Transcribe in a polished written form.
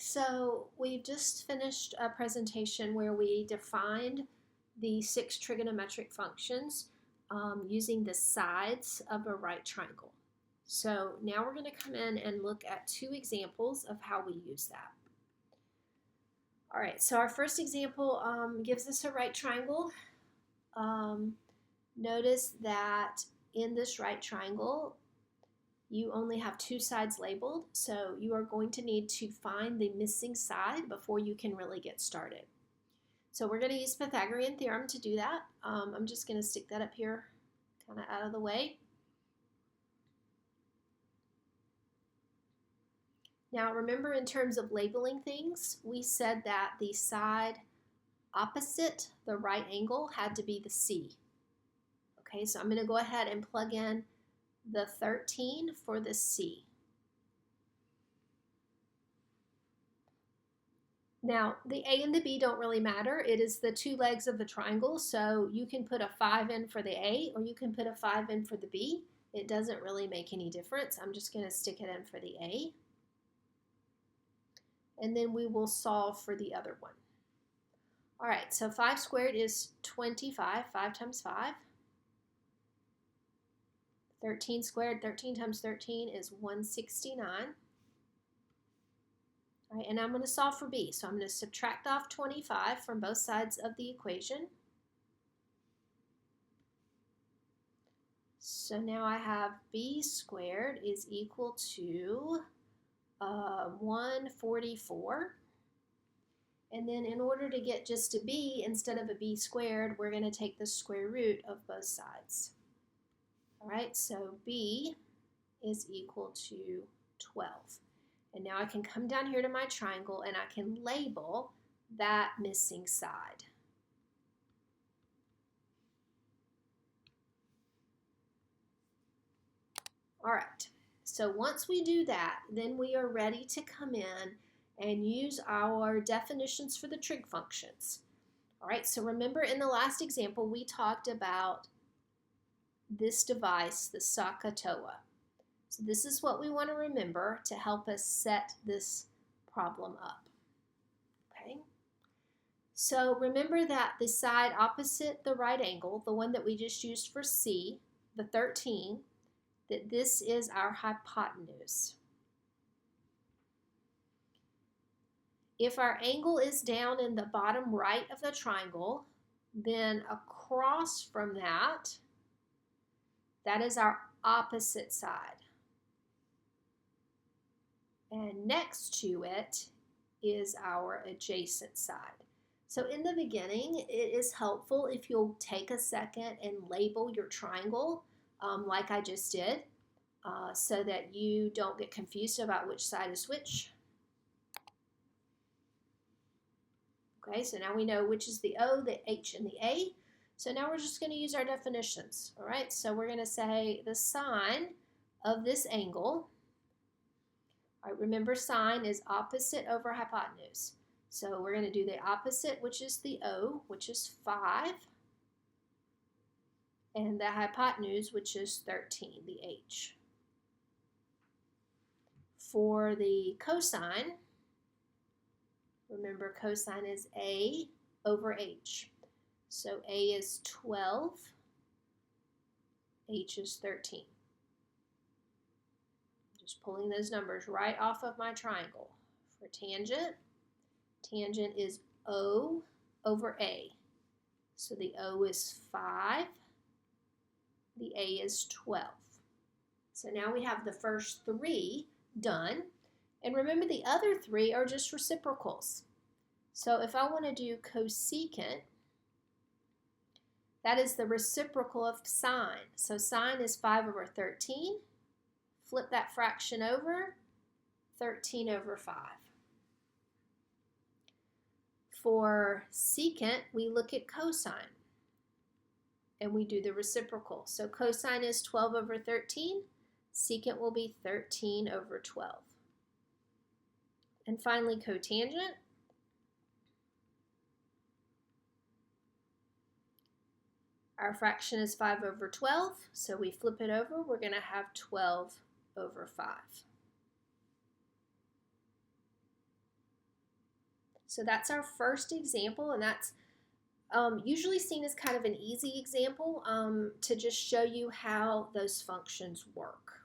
So we've just finished a presentation where we defined the 6 trigonometric functions using the sides of a right triangle. So now we're going to come in and look at 2 examples of how we use that. All right, so our first example gives us a right triangle. Notice that in this right triangle, you only have 2 sides labeled, so you are going to need to find the missing side before you can really get started. So we're going to use Pythagorean theorem to do that. I'm just going to stick that up here kind of out of the way. Now remember, in terms of labeling things, we said that the side opposite the right angle had to be the C. Okay, so I'm going to go ahead and plug in the 13 for the C. Now, the A and the B don't really matter. It is the 2 legs of the triangle, so you can put a 5 in for the A or you can put a 5 in for the B. It doesn't really make any difference. I'm just going to stick it in for the A. And then we will solve for the other one. All right, so 5 squared is 25, 5 times 5. 13 squared, 13 times 13 is 169. All right, and I'm going to solve for B. So I'm going to subtract off 25 from both sides of the equation. So now I have B squared is equal to 144. And then in order to get just a B instead of a B squared, we're going to take the square root of both sides. All right, so B is equal to 12. And now I can come down here to my triangle and I can label that missing side. All right, so once we do that, then we are ready to come in and use our definitions for the trig functions. All right, so remember in the last example, we talked about this device, the SOHCAHTOA. So this is what we want to remember to help us set this problem up. Okay. So remember that the side opposite the right angle, the one that we just used for C, the 13, that this is our hypotenuse. If our angle is down in the bottom right of the triangle, then across from that, that is our opposite side. And next to it is our adjacent side. So in the beginning, it is helpful if you'll take a second and label your triangle like I just did so that you don't get confused about which side is which. Okay, so now we know which is the O, the H, and the A. So now we're just going to use our definitions. All right, so we're going to say the sine of this angle. All right, remember sine is opposite over hypotenuse. So we're going to do the opposite, which is the O, which is 5. And the hypotenuse, which is 13, the H. For the cosine, remember cosine is A over H. So A is 12, H is 13. Just pulling those numbers right off of my triangle. For tangent, tangent is O over A. So the O is 5, the A is 12. So now we have the first 3 done. And remember, the other 3 are just reciprocals. So if I want to do cosecant, that is the reciprocal of sine. So sine is 5 over 13. Flip that fraction over, 13 over 5. For secant, we look at cosine, and we do the reciprocal. So cosine is 12 over 13. Secant will be 13 over 12. And finally, cotangent. Our fraction is 5 over 12, so we flip it over. We're going to have 12 over 5. So that's our first example, and that's usually seen as kind of an easy example to just show you how those functions work.